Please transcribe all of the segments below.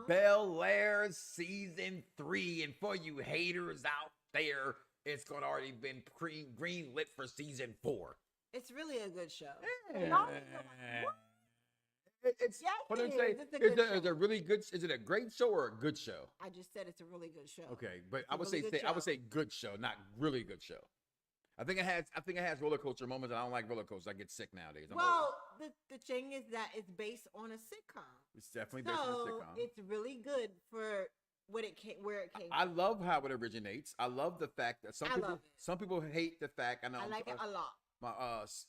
Bel-Air season 3, and for you haters out there, it's gonna already been green lit for season 4. It's really a good show. It's yes, what it I'm saying. Is it a really good? Is it a great show or a good show? I just said it's a really good show. Okay, but I would say good show, not really good show. I think it has roller coaster moments, and I don't like roller coasters. I get sick nowadays. The thing is that it's based on a sitcom. It's definitely based on a sitcom. It's really good for where it came. I love how it originates. I love the fact that some people hate the fact. I know. I like it a lot. My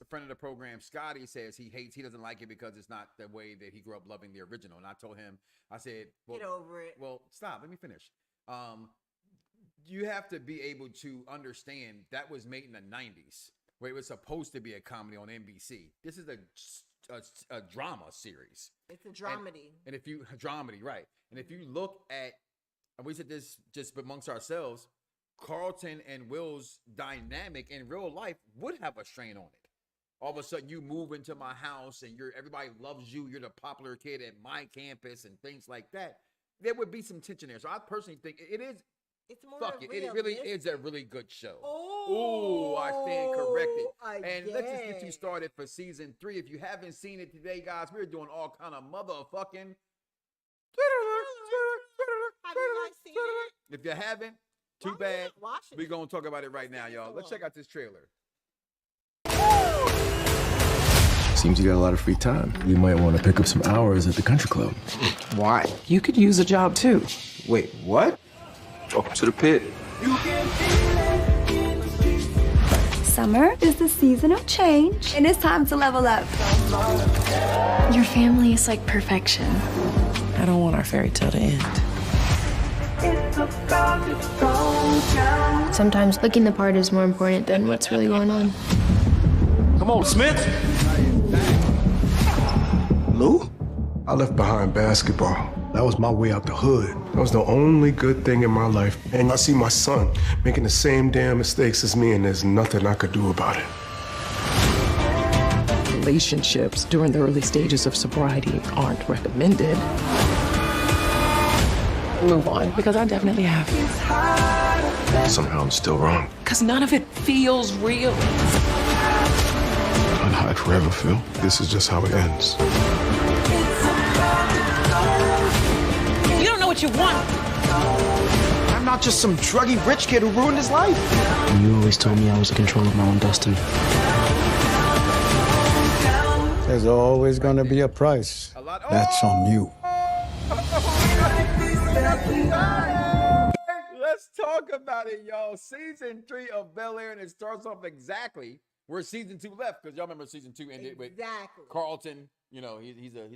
friend of the program, Scotty, says he doesn't like it because it's not the way that he grew up loving the original. And I told him, I said, well, get over it. Well, stop. Let me finish. You have to be able to understand that was made in the 90s, where it was supposed to be a comedy on NBC. This is a drama series. It's a dramedy. And if you dramedy, right? And if you look at, and we said this just amongst ourselves, Carlton and Will's dynamic in real life would have a strain on it. All of a sudden, you move into my house and everybody loves you. You're the popular kid at my campus and things like that. There would be some tension there. So I personally think it is. It's more it really is a really good show. Oh, I stand corrected. And let's just get you started for season 3. If you haven't seen it today, guys, we're doing all kind of motherfucking. Have you guys seen it? If you haven't, too bad. We're gonna talk about it right now, y'all. Let's check out this trailer. Seems you got a lot of free time. You might want to pick up some hours at the country club. Why? You could use a job too. Wait, what? Welcome to the pit. Summer is the season of change, and it's time to level up. Your family is like perfection. I don't want our fairy tale to end. Sometimes looking the part is more important than what's really going on. Come on, Smith. Lou? I left behind basketball. That was my way out the hood. That was the only good thing in my life. And I see my son making the same damn mistakes as me, and there's nothing I could do about it. Relationships during the early stages of sobriety aren't recommended. Move on, because I definitely have. Somehow I'm still wrong. Because none of it feels real. I'd hide forever, Phil. This is just how it ends. You don't know what you want. I'm not just some druggy rich kid who ruined his life. You always told me I was in control of my own destiny. There's always going to be a price. That's on you. Let's talk about it, y'all. Season 3 of Bel-Air, and it starts off exactly where season 2 left, because y'all remember season 2 ended with Carlton. You know, he's a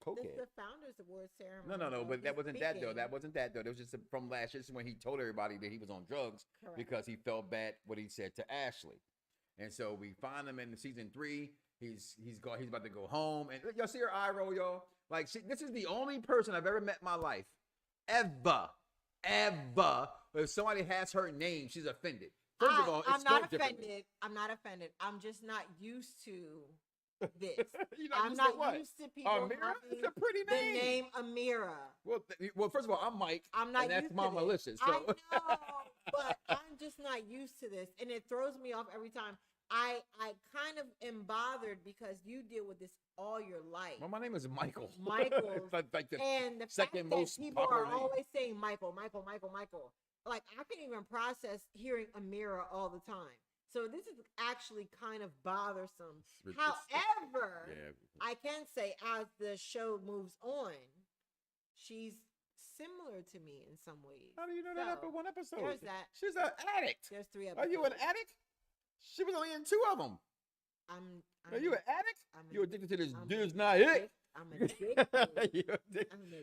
cokehead. This is the Founders Award ceremony. No, but that wasn't that though. That wasn't that though. It was just from last year. This is when he told everybody that he was on drugs because he felt bad what he said to Ashley. And so we find him in season 3. He's about to go home, and y'all see her eye roll, y'all. Like this is the only person I've ever met in my life, ever. If somebody has her name, she's offended. First of all, I'm not offended. I'm not offended. I'm just not used to this. You're I'm used not to what? used to people Ameerah? It's a pretty the name. name Ameerah. Well, first of all, I'm Mike. I'm not and that's used Mama to this. Licious. I So. know, but I'm just not used to this, and it throws me off every time. I kind of am bothered because you deal with this all your life. Well, my name is Michael. Michael. like the And the second fact most that people popular are name. always saying Michael. Like, I can't even process hearing Ameerah all the time. So this is actually kind of bothersome. However, I can say as the show moves on, she's similar to me in some ways. How do you know that after one episode? There's that. She's an addict. There's 3 episodes. Are you an addict? She was only in 2 of them. Are you an addict? You're addicted to this not it. I'm addicted.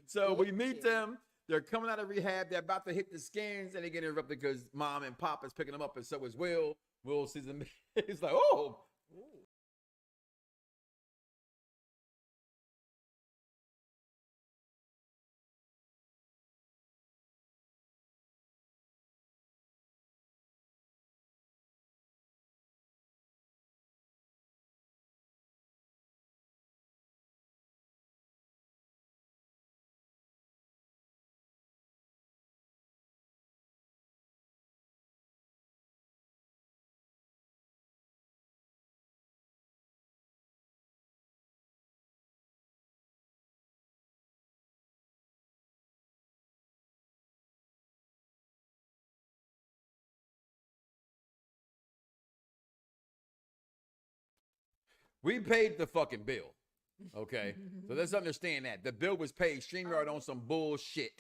So we meet them. They're coming out of rehab. They're about to hit the skins, and they get interrupted because Mom and Pop is picking them up, and so is Will. Will sees them. He's like, oh. Ooh. We paid the fucking bill. Okay. So let's understand that. The bill was paid. StreamYard on some bullshit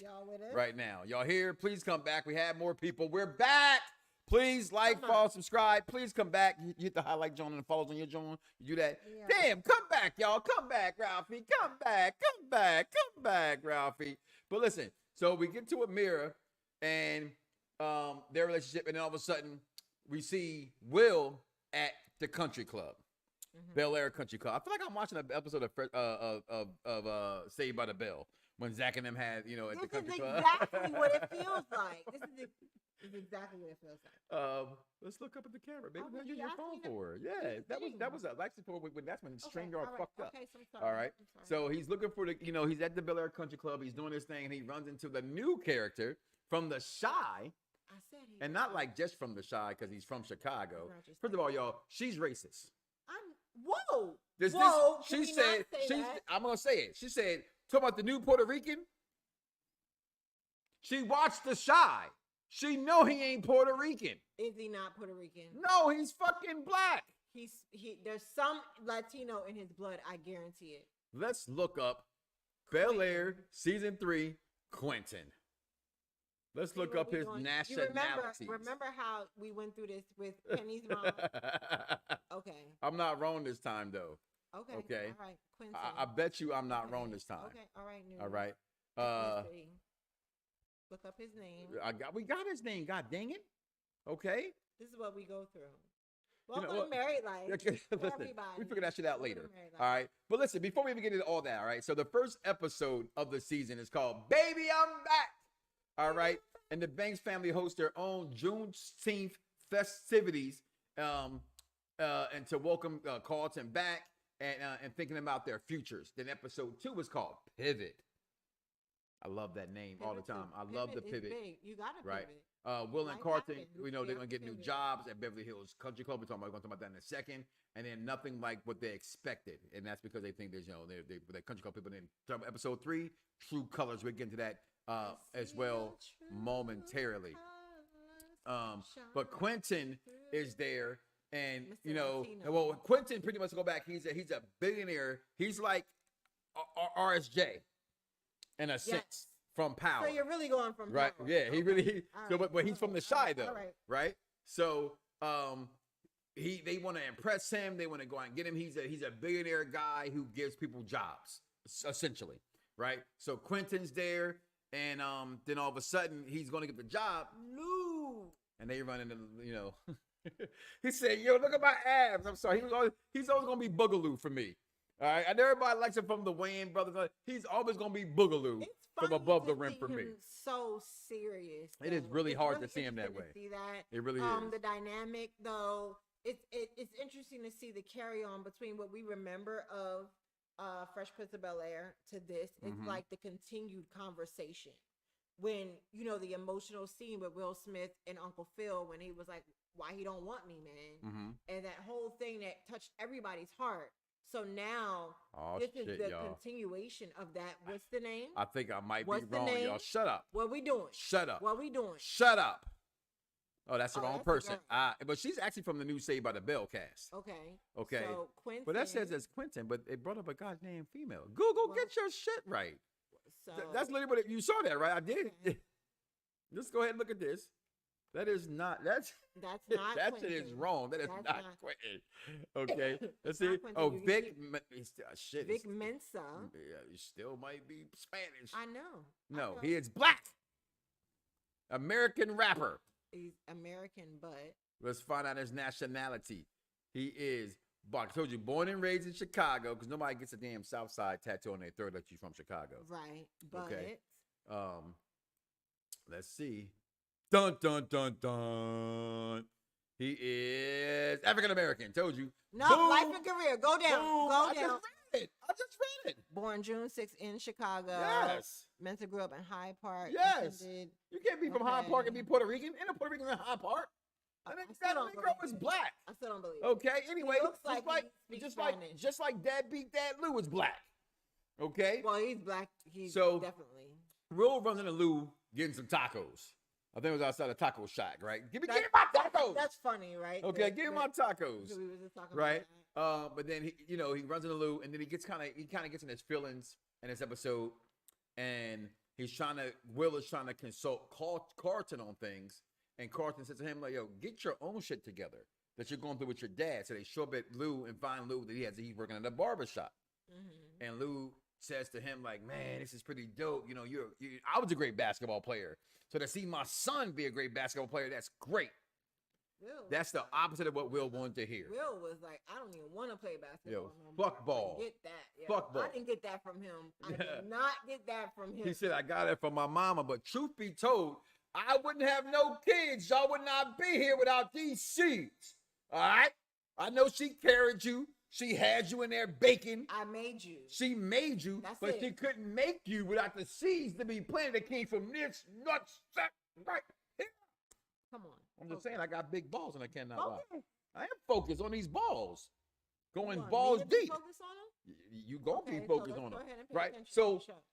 right now. Y'all here? Please come back. We have more people. We're back. Please like, follow, subscribe. Please come back. You hit the highlight John and the follows on your John. You do that. Yeah. Damn, come back, y'all. Come back, Ralphie. Come back. Come back. Come back, Ralphie. But listen, so we get to Ameerah and their relationship, and then all of a sudden we see Will at the country club. Bel-Air Country Club. I feel like I'm watching an episode of Saved by the Bell when Zach and them had, at the country club. This is exactly what it feels like. This is exactly what it feels like. Let's look up at the camera, baby. What are you using your phone for? Yeah, that was actually for when that's when StreamYard fucked up. Okay, so I'm sorry. All right. So he's looking for he's at the Bel-Air Country Club. He's doing this thing, and he runs into the new character from The Chi. And not like just from The Chi because he's from Chicago. First of all, y'all, she's racist. Whoa! She said, I'm going to say it. She said, talk about the new Puerto Rican. She watched The Chi. She know he ain't Puerto Rican. Is he not Puerto Rican? No, he's fucking black. There's some Latino in his blood, I guarantee it. Let's look up Bel-Air season 3 Quentin. Let's look up his nationality. Remember how we went through this with Penny's mom? Okay. I'm not wrong this time, though. Okay. All right. Quentin. I bet you I'm not wrong this time. Okay. All right. All right. Look up his name. We got his name. God dang it. Okay. This is what we go through. Welcome to married life. Listen, we figure that shit out later. All right. But listen, before we even get into all that, all right. So the first episode of the season is called Baby I'm Back. All right. And the Banks family hosts their own Juneteenth festivities and to welcome Carlton back and thinking about their futures. Then episode 2 was called Pivot. I love that name all the time. I love the pivot. Big. You got to right. Pivot. Will and Carlton, we know they're going to get new jobs at Beverly Hills Country Club. We're going to talk about that in a second. And then nothing like what they expected. And that's because they think there's, they're Country Club people. Then episode 3, True Colors. We'll get into that as well momentarily. But Quentin is there. And, Quentin pretty much go back. He's a billionaire. He's like RSJ in a sense. From Power. So you're really going from right? Power. Yeah, but he's from the Chi though, right? So they want to impress him. They want to go out and get him. He's a billionaire guy who gives people jobs, essentially, right? So Quentin's there, and then all of a sudden he's going to get the job. No. And they run into he said, "Yo, look at my abs." I'm sorry. He's always going to be Boogaloo for me. All right, and everybody likes him from the Wayans brothers. He's always going to be Boogaloo. From above the rim for me. So serious. It is really hard to see him that way. See that? It really is. The dynamic though it's interesting to see the carry on between what we remember of Fresh Prince of Bel-Air to this. It's like the continued conversation when the emotional scene with Will Smith and Uncle Phil when he was like, "Why he don't want me, man?" And that whole thing that touched everybody's heart. So now this is the continuation of that. What's the name? I think I might be wrong, y'all. Shut up. What we doing? Shut up. What we doing? Shut up. Oh, that's the wrong person. But she's actually from the new Saved by the Bell cast. Okay. So Quentin. But that says it's Quentin, but it brought up a goddamn female. Google, get your shit right. So That's literally what you saw that, right? I did. Okay. Just go ahead and look at this. That is not. That's not. That Quentin. shit is wrong. That is That's not Quentin. Okay. Let's see. Quentin. Oh, You Vic. Shit. Vic Mensa. Yeah, he still might be Spanish. I know. No, he is black. American rapper. He's American, but let's find out his nationality. He is. I told you, born and raised in Chicago, because nobody gets a damn South Side tattoo on their throat that you're from Chicago. Right. But okay. Let's see. Dun dun dun dun. He is African American. Told you. No, Boom. life and career. Go down. Boom. Go I down. just read it. Born June 6th in Chicago. Yes. Mensa grew up in Hyde Park. Yes. You can't be from Hyde Park and be Puerto Rican. Ain't no Puerto Rican in Hyde Park. I think that Negro is black. I still don't believe it. Okay. Anyway, he looks just like Dad Beat Dad Lou is black. Okay. Well, he's black. He's so definitely. Will runs into Lou getting some tacos. I think it was outside a taco shack, right? Give me my tacos. That's funny, right? Okay, give me my tacos. We were just talking right? About but then he runs into Lou, and then he kind of gets in his feelings in this episode, and Will is trying to consult Carlton on things, and Carlton says to him like, "Yo, get your own shit together that you're going through with your dad." So they show up at Lou and find Lou that he's working at a barbershop, and Lou says to him like, "Man, this is pretty dope. I was a great basketball player. So to see my son be a great basketball player, that's great." That's the opposite of what Will wanted to hear. Will was like, "I don't even want to play basketball. Fuck ball. I get that. Fuck ball. I didn't get that from him. I did not get that from him." He said, "I got it from my mama, but truth be told, I wouldn't have no kids. Y'all would not be here without these seeds. All right? I know she carried you. She had you in there baking. I made you. She made you, but she couldn't make you without the seeds to be planted that came from this nutsack right here." Come on. I'm just saying, I got big balls and I cannot lie. I am focused on these balls. Going balls deep. Focus on them? You gonna be focused on them. Go ahead and pay right? attention So, to the show.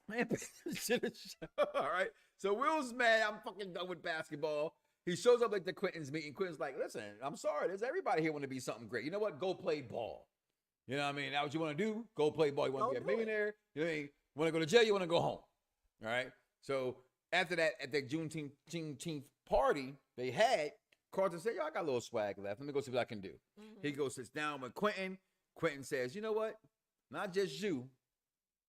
man, pay attention to the show. All right. So Will's mad. I'm fucking done with basketball. He shows up like the Quentin's meeting. Quentin's like, "Listen, I'm sorry. There's everybody here want to be something great. You know what? Go play ball. You know what I mean? That's what you want to do? Go play ball. You want to be a millionaire? You know what I mean? Want to go to jail? You want to go home? All right. So after that, at the Juneteenth party they had, Carlton said, "Yo, I got a little swag left. Let me go see what I can do." He goes, sits down with Quentin. Quentin says, "You know what? Not just you,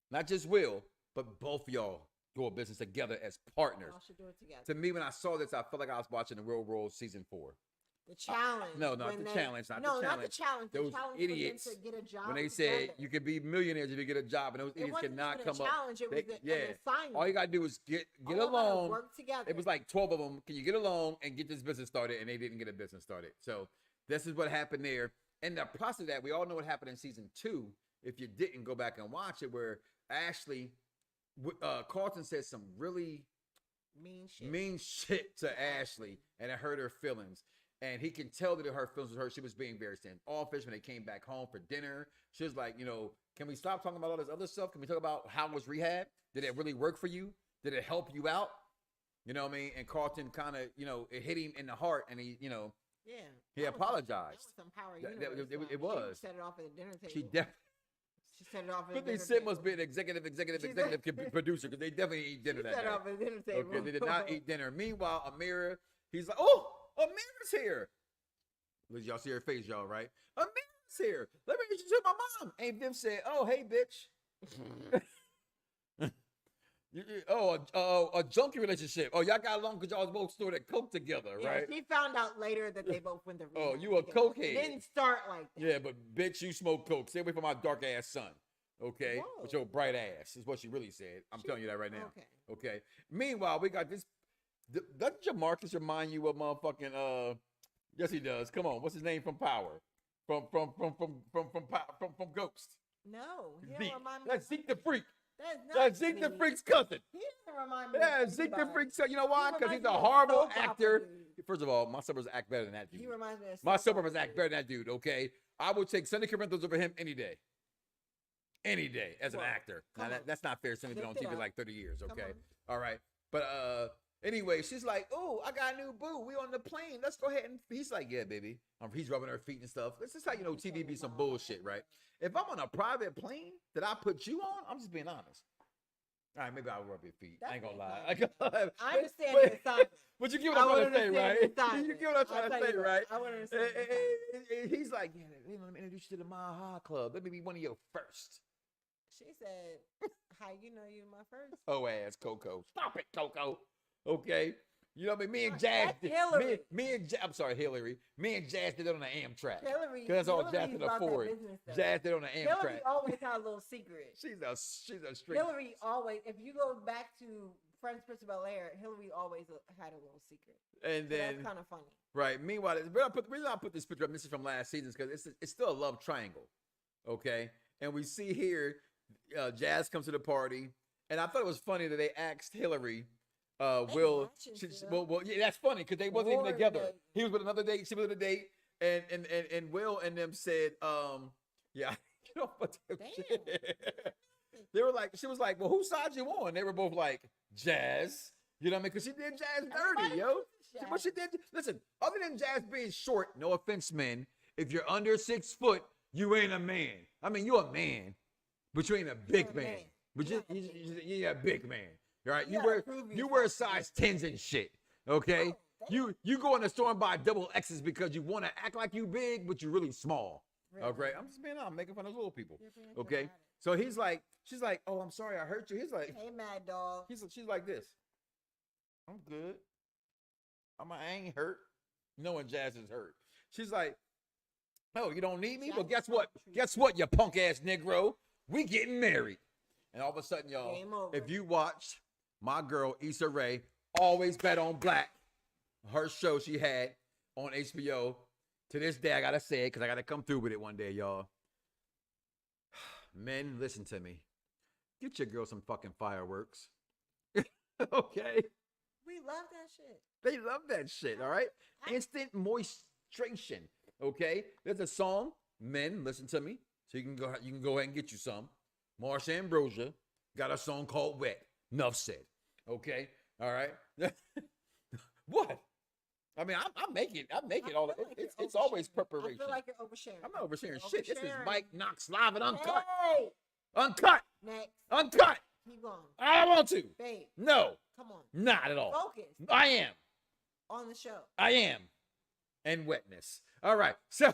not just Will, but both of y'all do a business together as partners." Y'all should do it together. To me, when I saw this, I felt like I was watching the Real World season 4. The challenge. No, not the challenge. Not the challenge. Not the challenge. Those the challenge idiots. For them to get a job when they together. said you could be millionaires if you get a job, and those idiots cannot come up. Challenge. It was an assignment. All you gotta do is get along. Work together. It was like 12 of them. Can you get along and get this business started? And they didn't get a business started. So this is what happened there. And the process of that, we all know what happened in season 2. If you didn't, go back and watch it, where Ashley, Carlton said some really mean shit to Ashley, and it hurt her feelings. And he can tell that her feelings was hurt. She was being very standoffish when they came back home for dinner. She was like, "Can we stop talking about all this other stuff? Can we talk about how was rehab? Did it really work for you? Did it help you out?" You know what I mean? And Carlton kind of, it hit him in the heart, and he, he apologized. That was some power it was. She set it off at the dinner table. She definitely. She set it off at the dinner 50 Cent table. must be an executive producer, because they definitely eat dinner that set day. it off at the dinner table. Okay, they did not eat dinner. Meanwhile, Ameerah, he's like, "Oh, Ameerah's here." Y'all see her face, y'all, right? "Ameerah's here. Let me introduce you to my mom." And Viv said, "Oh, hey, bitch." A junkie relationship. Oh, y'all got along because y'all was both snorted coke together, right? She found out later that they both went to rehab. Oh, you a cokehead. It didn't start like that. Yeah, but bitch, you smoke coke. Stay away from my dark ass son. Okay? Whoa. With your bright ass is what she really said. I'm telling you that right now. Okay. Meanwhile, we got this. Doesn't Jamarcus remind you of motherfucking Yes, he does. Come on. What's his name from Power? From Ghost. No, he Zeke. don't remind me. That's Zeke the Freak. That's Zeke the Freak's cousin. He doesn't remind me. Yeah, of Zeke the anybody. Freak's. You know why? He Because he's reminds a me of horrible soap opera actor. dude. First of all, my suburbs act better than that dude. He reminds me of My soap suburbs opera act better than that dude. Okay, I would take Sonny Corinthos over him any day. Any day as an actor. Now that's not fair. Sonny's been on TV like 30 years. Okay, all right. But anyway, she's like, "Oh, I got a new boo. We on the plane. Let's go ahead." And he's like, "Yeah, baby." He's rubbing her feet and stuff. This is how you know TV be some bullshit, right? If I'm on a private plane that I put you on, I'm just being honest. All right, maybe I'll rub your feet. I ain't gonna lie. I understand the assignment. But you get what I'm trying to say, right? You get what I'm trying to say, right? I want to understand. He's like, "Yeah, let me introduce you to the Mile High Club. Let me be one of your first." She said, "How you know you my first?" Oh, ass Coco. Stop it, Coco. Okay. You know what I mean? Me and Jazz. Hillary. I'm sorry, Hillary. Me and Jazz did it on the Amtrak. Hillary. Because that's all Jazz could afford. Jazz did it on the Amtrak. Hillary always had a little secret. She's a straight. Hillary always. If you go back to Fresh Prince of Bel-Air, Hillary always had a little secret. And so then that's kind of funny. Right. Meanwhile, the reason I put this picture up, this is from last season, is because it's still a love triangle. Okay. And we see here. Jazz comes to the party, and I thought it was funny that they asked Hillary, "Will?" Well, yeah, that's funny because they wasn't even together. He was with another date, she was with a date, and Will and them said, "Yeah, you know what?" They were like, she was like, "Well, whose side you on?" They were both like, "Jazz." You know what I mean? Because she did Jazz dirty, yo. But she did. Listen, other than Jazz being short, no offense, men. If you're under 6 foot, you ain't a man. I mean, you're a man. But you ain't a big man. But you're a big man. Right? You wear size 10s and shit. Okay? You go in the store and buy double X's because you want to act like you big, but you're really small. Really? Okay? I'm just being honest. I'm making fun of little people. Okay? So she's like, "Oh, I'm sorry I hurt you." He's like, "Hey, mad dog." She's like this. "I'm good. I ain't hurt." Knowing Jazz is hurt. She's like, "Oh, you don't need me? Well, guess what? Guess what, you punk ass Negro? We getting married." And all of a sudden, y'all, if you watch my girl Issa Rae, Always Bet on Black, her show she had on HBO, to this day I gotta say it because I gotta come through with it one day, y'all. Men, listen to me. Get your girl some fucking fireworks. Okay? We love that shit. They love that shit, all right? Instant moistration. Okay? There's a song, men, listen to me. So you can go ahead and get you some. Marsha Ambrosia got a song called Wet. Enough said. Okay? All right? What? I mean, I make it all. It's always preparation. I feel like you're oversharing. I'm not oversharing shit. This is Mike Knox live and uncut. Hey! Uncut. Next. Uncut. Keep going. I don't want to. Babe. No. Come on. Not at all. Focus. I am. On the show. I am. And wetness. All right. So,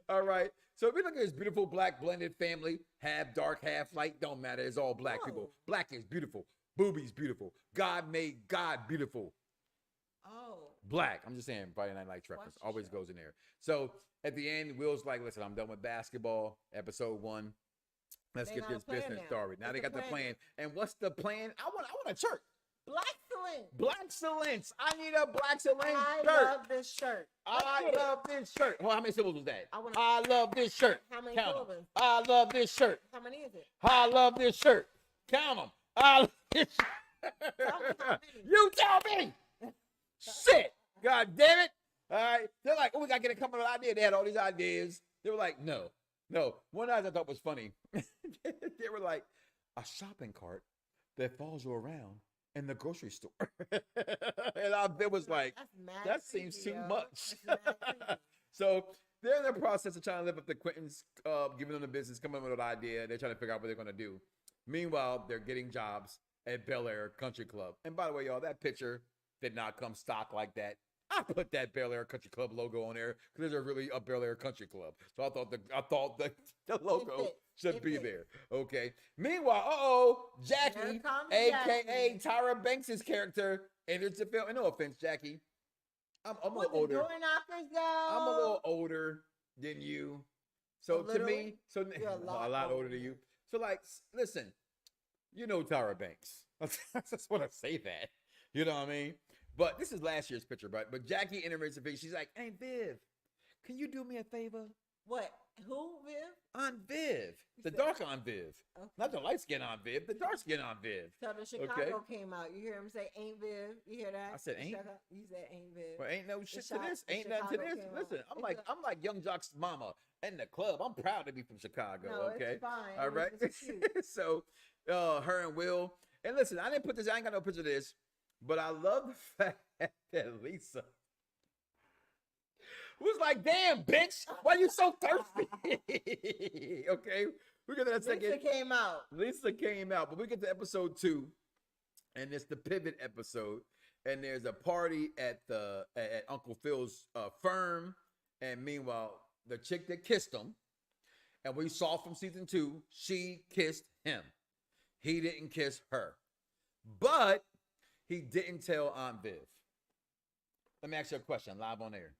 all right. So we look at this beautiful black blended family, half dark, half light. Don't matter. It's all black people. Black is beautiful. Boobies beautiful. God made God beautiful. Oh. Black. I'm just saying, Friday Night Lights reference always goes in there. So at the end, Will's like, "Listen, I'm done with basketball. Episode 1. Let's get this business started." Now they got the plan. And what's the plan? I want a shirt. Black Excellence. I need a Black Excellence shirt. I love this shirt. I love this shirt. Well, how many syllables was that? I love this shirt. How many Count syllables? 'em. I love this shirt. How many is it? I love this shirt. Count them. I love this shirt. You tell me. Shit. God damn it. All right. They're like, "Oh, we got to get a couple of ideas." They had all these ideas. They were like, no. One idea I thought was funny. They were like, "A shopping cart that follows you around in the grocery store." And it was like, that seems too much. So they're in the process of trying to live up to Quentin's, giving them the business, coming up with an idea. They're trying to figure out what they're going to do. Meanwhile, they're getting jobs at Bel-Air Country Club. And by the way, y'all, that picture did not come stock like that. I put that Bel-Air Country Club logo on there because there's really a Bel-Air Country Club. So I thought the logo should be there. Okay. Meanwhile, Jackie, aka Tyra Banks' character, enters the film. And no offense, Jackie. I'm a little older. I'm a little older than you. So to me, you're a lot older than you. So like, listen, you know Tyra Banks. I just want to say that. You know what I mean? But this is last year's picture, but Jackie enters the picture. She's like, "Hey Viv, can you do me a favor?" What? Who, Viv? Aunt Viv, the dark Aunt Viv, not the light skin Aunt Viv, the dark skin Aunt Viv. So the Chicago came out. You hear him say, "Ain't Viv"? You hear that? I said, "Ain't." You said, "Ain't Viv." Well, ain't no shit to this. Ain't nothing to this. Listen, I'm like Young Jock's mama in the club. I'm proud to be from Chicago. No, okay, it's fine. all right. So, her and Will, and listen, I didn't put this. I ain't got no picture of this, but I love the fact that Lisa was like, "Damn, bitch, why you so thirsty?" Okay, we get to that second. Lisa came out, but we get to episode 2, and it's the pivot episode. And there's a party at Uncle Phil's firm, and meanwhile, the chick that kissed him, and we saw from season 2, she kissed him. He didn't kiss her, but he didn't tell Aunt Viv. Let me ask you a question live on air.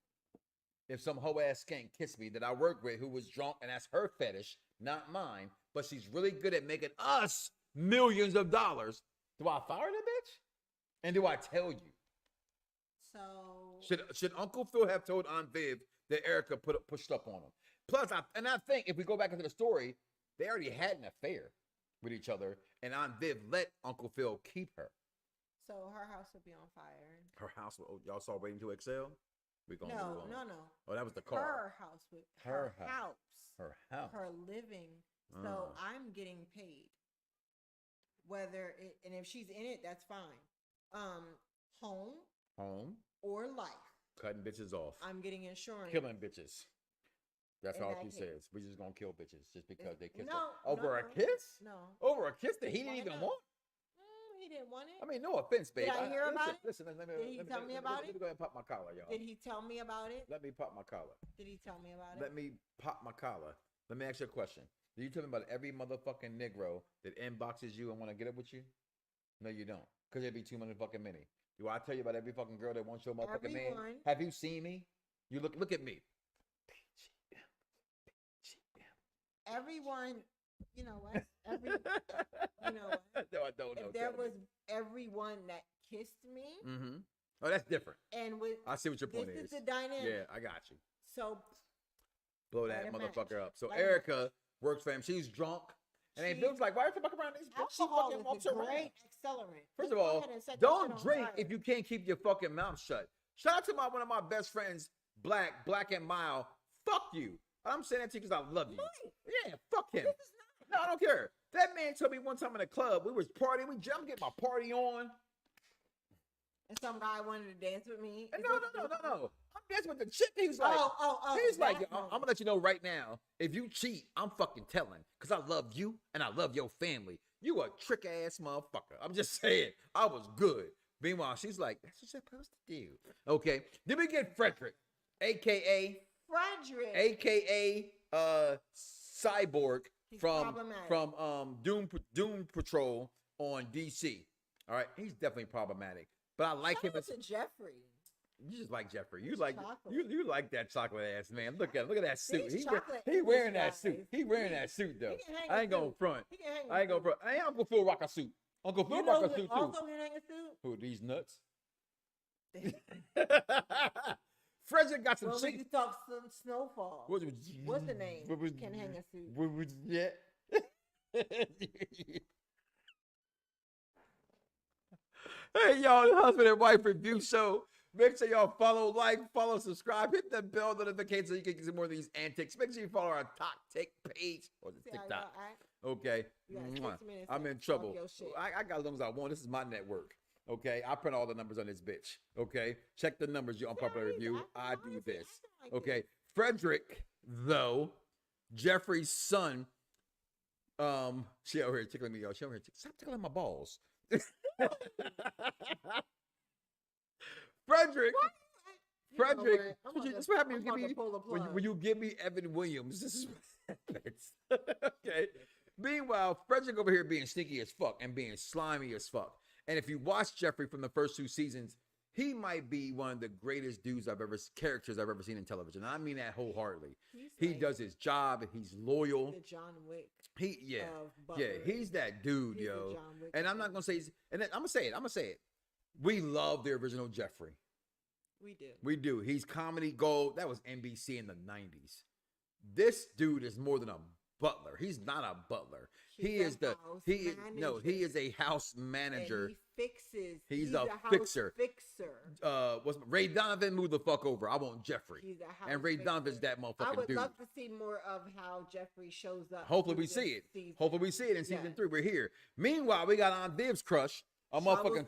If some hoe ass skank kissed me that I work with who was drunk, and that's her fetish, not mine, but she's really good at making us millions of dollars, do I fire that bitch? And do I tell you? So should Uncle Phil have told Aunt Viv that Erica pushed up on him? Plus, I think if we go back into the story, they already had an affair with each other, and Aunt Viv let Uncle Phil keep her. So her house would be on fire. Her house? Y'all saw Waiting to Exhale? No. Oh, that was the car. Her house would. Her house. Her house. Her living. So I'm getting paid. Whether it, and if she's in it, that's fine. Home or life. Cutting bitches off. I'm getting insurance. Killing bitches. That's all she says. We're just gonna kill bitches just because they kissed her. Over a kiss? No. Over a kiss that he didn't even want? He didn't want it. I mean, no offense, babe. Did I hear about it? Listen, Did he tell me about it? Let me go ahead and pop my collar, y'all. Did he tell me about it? Let me pop my collar. Did he tell me about it? Let me pop my collar. Let me ask you a question. Do you tell me about every motherfucking Negro that inboxes you and want to get up with you? No, you don't. Because there'd be too many fucking many. Do I tell you about every fucking girl that wants your motherfucking man? Have you seen me? You look at me. Everyone, you know what? You know what? No, I don't know. If there was everyone that kissed me. Mm-hmm. Oh, that's different. And with I see what your point is. This is the dynamic. Yeah, I got you. So blow that motherfucker up. So Erica works for him. She's drunk. And then Bill's like, why are you fucking around these bitches? She fucking walks around. Great accelerant. First of all, don't drink if you can't keep your fucking mouth shut. Shout out to one of my best friends, Black and Mild. Fuck you. I'm saying that to you because I love you. Yeah, fuck him. No, I don't care. That man told me one time in a club, we was partying, I'm getting my party on. And some guy wanted to dance with me. No. I'm dancing with the chick. He's like, he's like, I'm gonna let you know right now. If you cheat, I'm fucking telling, because I love you and I love your family. You a trick ass motherfucker. I'm just saying, I was good. Meanwhile, she's like, that's what you're supposed to do. Okay. Then we get Frederick, aka Cyborg from Doom Patrol on DC. All right, he's definitely problematic, but I like him as Jeffrey. You just like Jeffrey. You like that chocolate ass man. Look at that suit. He wearing that suit. He wearing that suit though. I ain't gonna front. I ain't gonna front. Hey, Uncle Phil rock a suit. Uncle Phil rock a suit too. Also can hang a suit. Who, these nuts? Frederick got some shit. We can talk some Snowfall. What's the name? Can hang a suit. Yeah. Hey, y'all, the Husband and Wife Review Show. Make sure y'all follow, subscribe, hit the bell notification so you can get some more of these antics. Make sure you follow our TikTok page or the TikTok. Okay. I'm in trouble. I got as long as I want. This is my network. Okay. I print all the numbers on this bitch. Okay. Check the numbers, you unpopular review. I do this. Okay. Frederick, though, Jeffrey's son. She over here tickling me, y'all. She over here. Stop tickling my balls. Frederick, that's what happened. When you give me Evan Williams, this is what happens. Okay. Meanwhile, Frederick over here being sneaky as fuck and being slimy as fuck. And if you watch Jeffrey from the first 2 seasons, he might be one of the greatest characters I've ever seen in television. And I mean that wholeheartedly. He does his job. He's loyal. The John Wick. He's that dude, yo. And I'm not gonna say, I'm gonna say it. We love the original Jeffrey. We do. We do. He's comedy gold. That was NBC in the 90s. This dude is more than a butler. He's not a butler. He is a house manager. And he fixes. He's a fixer. What's Ray Donovan? Move the fuck over. I want Jeffrey. He's a house and Ray fixer. Donovan's that motherfucking dude. I would love to see more of how Jeffrey shows up. Hopefully we see it. Season. Hopefully we see it in season 3. We're here. Meanwhile, we got Aunt Viv's crush, a motherfucking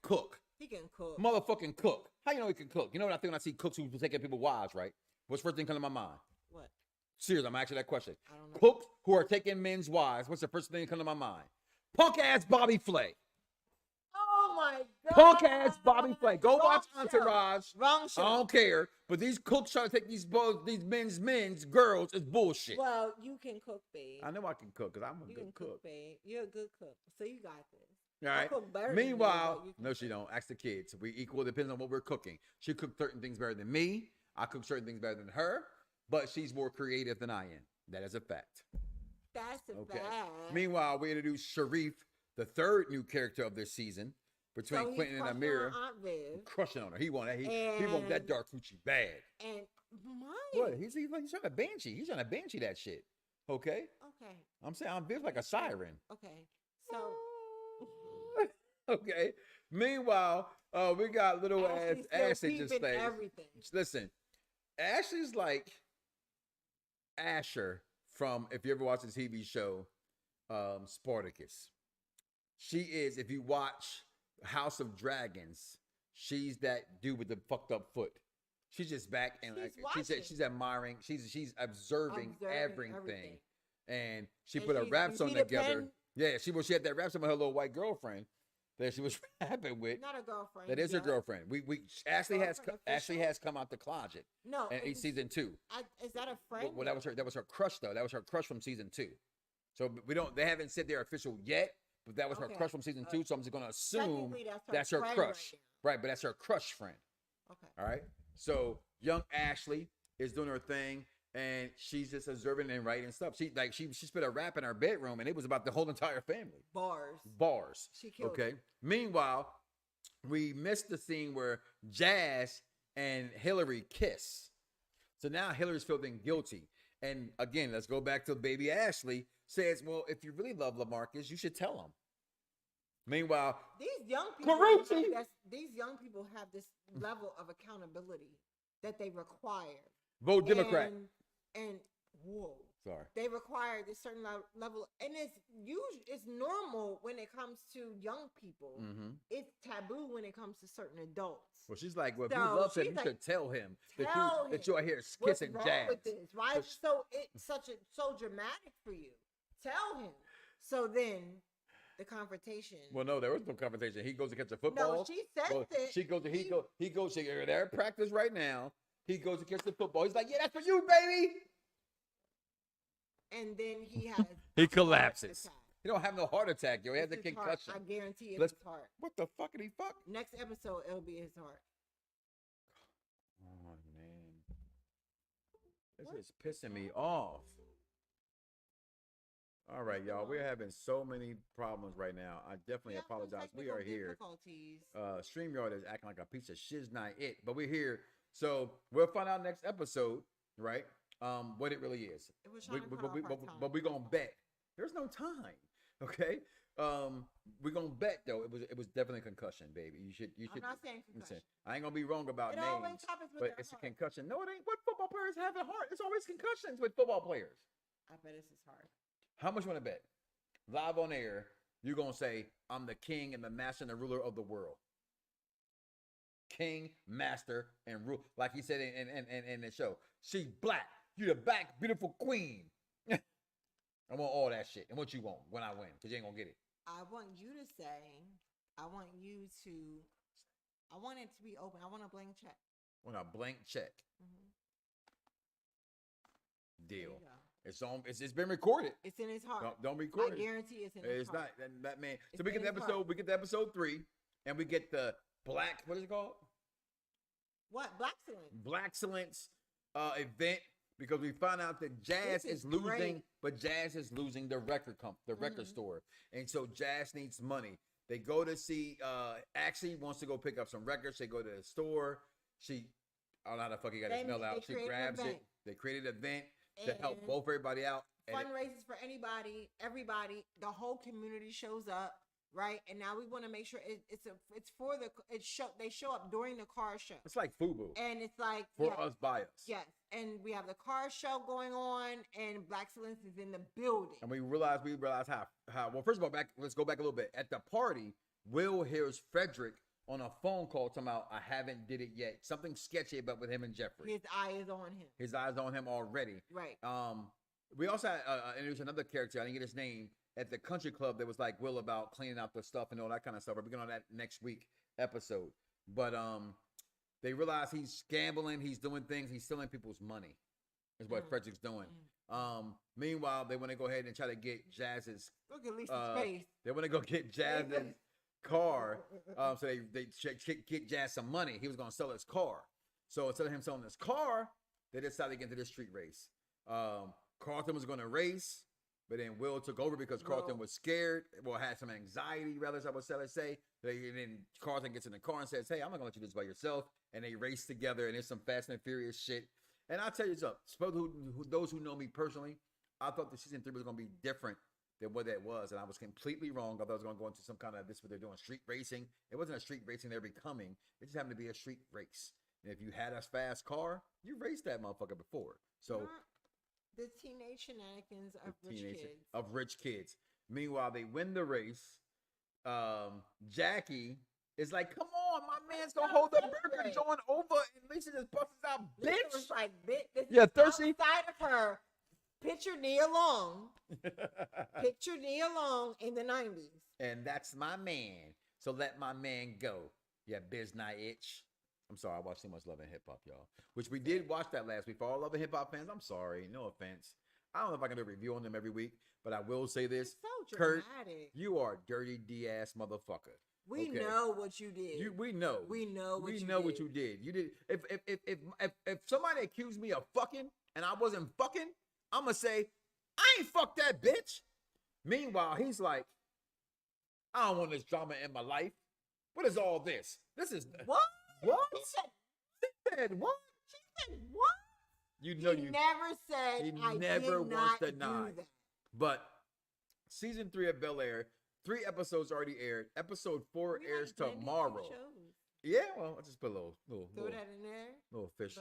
cook. He can cook. Motherfucking cook. How you know he can cook? You know what I think when I see cooks who taking people's wives, right? What's the first thing come to my mind? What? Seriously, I'm asking that question. I don't know. Cooks who are taking men's wives, what's the first thing that come to my mind? Punk ass Bobby Flay. Oh my God. Punk ass Bobby Flay. Go watch Entourage. Wrong show. I don't care. But these cooks trying to take these men's girls is bullshit. Well, you can cook, babe. I know I can cook because I'm a good cook. Babe. You're a good cook. So you got this. All right. Meanwhile, no, she don't. Ask the kids. We equal. Depends on what we're cooking. She cooks certain things better than me. I cook certain things better than her. But she's more creative than I am. That is a fact. That's a fact. Meanwhile, we introduced Sharif, the third new character of this season, between Quentin and Ameerah. Crushing on her. He want that dark coochie bad. And what? He's trying to banshee. He's trying to banshee that shit. Okay. Okay. I'm saying I'm like a siren. Okay. So. Okay. Meanwhile, we got little ass Ashley just saying everything. Listen, Ashley's like Asher from, if you ever watch the TV show Spartacus. She is, if you watch House of Dragons, she's that dude with the fucked up foot. She's just back and she's admiring, she's observing everything. And she put her rap song together. Yeah, she had that rap song with her little white girlfriend that she was rapping with. Not a girlfriend. That is her girlfriend. Ashley has come out the closet. No, in season 2. Is that a friend? Well, that was her crush though. That was her crush from season 2. So they haven't said they're official yet, but that was her crush from season 2. So I'm just gonna assume that's her crush, right? But that's her crush friend. Okay. All right. So young Ashley is doing her thing. And she's just observing and writing stuff. She spit a rap in her bedroom, and it was about the whole entire family. Bars. She killed. Okay. Meanwhile, we missed the scene where Jazz and Hillary kiss. So now Hillary's feeling guilty. And again, let's go back to baby Ashley says, "Well, if you really love LaMarcus, you should tell him." Meanwhile, these young people have this level of accountability that they require. Vote Democrat. And whoa, sorry. They require this certain level, and it's normal when it comes to young people. Mm-hmm. It's taboo when it comes to certain adults. Well, she's like, well, if you love him, you should tell him that you are here kissing Jazz. With this? Why is it's so dramatic for you? Tell him. So then, the confrontation. Well, no, there was no confrontation. He goes to catch a football. No, she said that. He goes. They're at practice right now. He goes to catch the football. He's like, yeah, that's for you, baby. And then he has he collapses. He don't have no heart attack, yo. He has a concussion. I guarantee it's his heart. What the fuck did he fuck? Next episode, it'll be his heart. Oh man. This is pissing me off. All right, y'all. We're having so many problems right now. I definitely apologize. We are here. StreamYard is acting like a piece of shit's not it, but we're here. So we'll find out next episode, right? What it really is. But we're gonna bet. There's no time. Okay. We're gonna bet though. It was definitely a concussion, baby. You should. I'm not saying concussion. I ain't gonna be wrong about names, but it's a concussion. No, it ain't. What football players have at heart? It's always concussions with football players. I bet it's his heart. How much you want to bet? Live on air, you're gonna say, "I'm the king and the master and the ruler of the world." King, master, and rule, like he said in the show. She's black. You the black, beautiful queen. I want all that shit. And what you want when I win? Because you ain't gonna get it. I want you to say, I want it to be open. I want a blank check. Want a blank check. Mm-hmm. Deal. It's been recorded. It's in his heart. Don't record it. I guarantee it's in his heart. It's not that man. So we get the episode 3, and we get the black, what is it called? What? Blackcellence event, because we found out that Jazz is losing, great. But Jazz is losing the record store. And so Jazz needs money. They go to see. Actually wants to go pick up some records. They go to the store. She, I don't know how the fuck he got his mail out. She grabs it. They created an event to help both everybody out. Fundraisers for anybody, everybody. The whole community shows up, right? And now we want to make sure they show up during the car show. It's like FUBU. And it's like for us, by us. Yes. And we have the car show going on, and Black Excellence is in the building. And we realize how well, first of all, let's go back a little bit. At the party, Will hears Frederick on a phone call talking about, I haven't did it yet. Something sketchy about with him and Jeffrey. His eye is on him. His eyes on him already. Right. We also had introduced another character. I didn't get his name. At the country club, that was like Will about cleaning out the stuff and all that kind of stuff. We're going on that next week episode. But they realize he's gambling. He's doing things. He's stealing people's money. Is what Frederick's doing. Meanwhile, they want to go ahead and try to get Jazz's. Look at Lisa's face. They want to go get Jazz's car. So they get Jazz some money. He was going to sell his car. So instead of him selling his car, they decided to get into this street race. Carlton was going to race, but then Will took over because Carlton was scared. Well, had some anxiety, rather, as I would say. And then Carlton gets in the car and says, hey, I'm not going to let you do this by yourself. And they race together, and there's some Fast and Furious shit. And I'll tell you something. Those who know me personally, I thought the season 3 was going to be different than what that was. And I was completely wrong. I thought it was going to go into some kind of this, what they're doing, street racing. It wasn't a street racing they're becoming. It just happened to be a street race. And if you had a fast car, you raced that motherfucker before. So the teenage shenanigans of rich kids. Meanwhile, they win the race. Jackie is like, come on, my man's gonna hold the burger joint over, and Lisa just busts out, bitch. Lisa was like, bitch, yeah, thirsty. Outside of her, picture Nia Long. Picture Nia Long in the 90s. And that's my man. So let my man go. Yeah, biz not itch. I'm sorry, I watched too much Love and Hip Hop, y'all. Which we did watch that last week. For all Love and Hip Hop fans, I'm sorry. No offense. I don't know if I can do a review on them every week, but I will say this. So Kurt, dramatic. you are a dirty D-ass motherfucker. We know what you did. We know. We know what you did. We know what you did. You did. If somebody accused me of fucking and I wasn't fucking, I'm gonna say, I ain't fucked that bitch. Meanwhile, he's like, I don't want this drama in my life. What is all this? This is what? What? She said what? She said what? You know, he never said. He never once denied. But season 3 of Bel-Air, 3 episodes already aired. Episode 4 airs tomorrow. Yeah, well, I just put a little throw that in there. Little fish.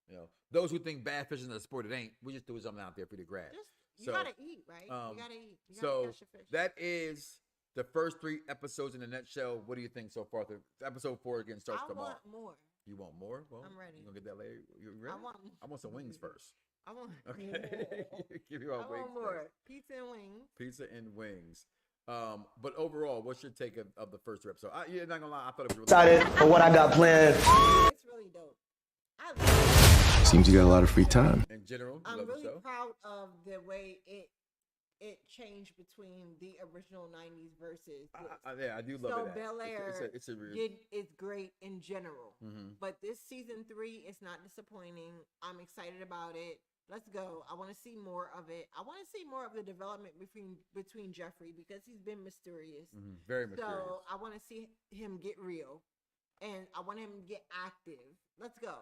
You know, those who think bad fish is a sport, it ain't. We just threw something out there for you to grab. You gotta eat, right? You gotta eat. You gotta catch your fish. That is the first 3 episodes in a nutshell. What do you think so far? Episode 4 again starts tomorrow. I want more. You want more? Well, I'm ready. You gonna get that later? You ready? I want some wings first. I want. Okay. Give you all wings. I want more. First. Pizza and wings. Pizza and wings. But overall, what's your take of the first 3 episodes? You're not gonna lie, I thought it was really excited for what I got planned. It's really dope. I love it. Seems you got a lot of free time. In general, I'm really proud of the way it changed between the original 90s versus this. Yeah, I do love it. So Bel-Air is great in general. But this season 3 is not disappointing. I'm excited about it. Let's go. I want to see more of it. I want to see more of the development between Jeffrey because he's been mysterious. Very mysterious. So I want to see him get real. And I want him to get active. Let's go.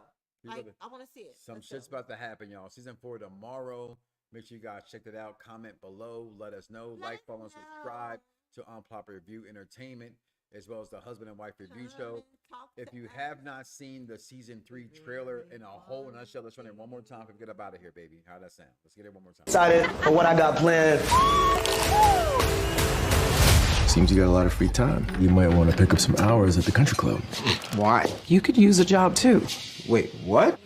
I want to see it. Some shit's about to happen, y'all. Season 4 tomorrow. Make sure you guys check it out. Comment below. Let us know. Like, follow, and subscribe to Unpopular Review Entertainment, as well as the Husband and Wife Review Show. If you have not seen the season 3 trailer in a whole nutshell, let's run it one more time. Get up out of here, baby. How'd that sound? Let's get it one more time. Excited for what I got planned. Seems you got a lot of free time. You might want to pick up some hours at the country club. Why? You could use a job too. Wait, what?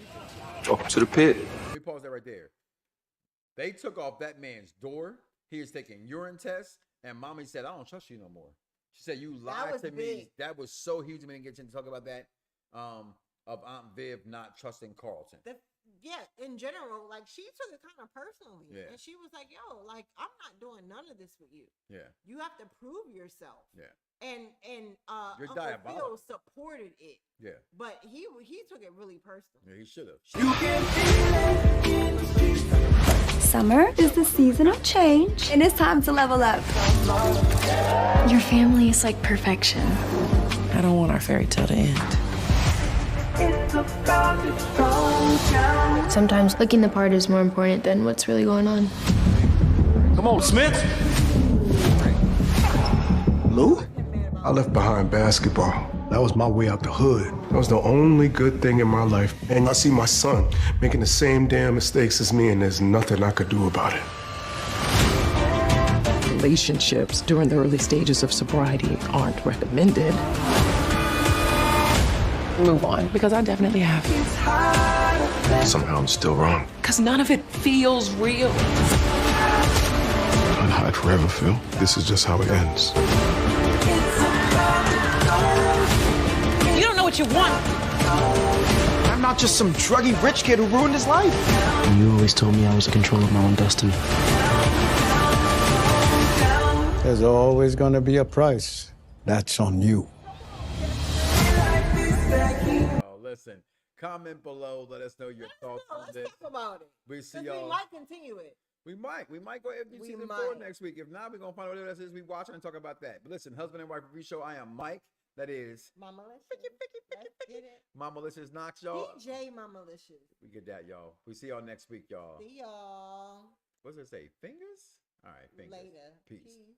Welcome to the pit. Let me pause that right there. They took off that man's door. He was taking urine tests, and mommy said, I don't trust you no more. She said, you lied to me. That was so huge. We didn't get to talk about that, of Aunt Viv not trusting Carlton. In general, like, she took it kind of personally. Yeah. And she was like, yo, like, I'm not doing none of this with you. Yeah. You have to prove yourself. Yeah. And You're Uncle diabolical. Phil supported it. Yeah. But he took it really personal. Yeah, he should have. Summer is the season of change, and it's time to level up. Your family is like perfection. I don't want our fairy tale to end. Sometimes looking the part is more important than what's really going on. Come on, Smith. Lou? I left behind basketball. That was my way out the hood. That was the only good thing in my life. And I see my son making the same damn mistakes as me, and there's nothing I could do about it. Relationships during the early stages of sobriety aren't recommended. Move on, because I definitely have. Somehow I'm still wrong. Because none of it feels real. I'd hide forever, Phil. This is just how it ends. You don't know what you want. I'm not just some druggy rich kid who ruined his life. You always told me I was in control of my own destiny. There's always going to be a price. That's on you. Oh, listen. Comment below. Let us know your thoughts on this. Let's talk about it. We see We y'all. might continue it. We might go FG We season 4 might. next week. If not, we're gonna find out whatever that is we watching and talk about that. But listen, husband and wife review show. I am Mike. That is Mama Licious. Let's get it. Mama Licious Knox, y'all. DJ Mama Licious. We get that, y'all. We see y'all next week, y'all. See y'all What's it say? Fingers? All right, fingers. later. Peace. Peace.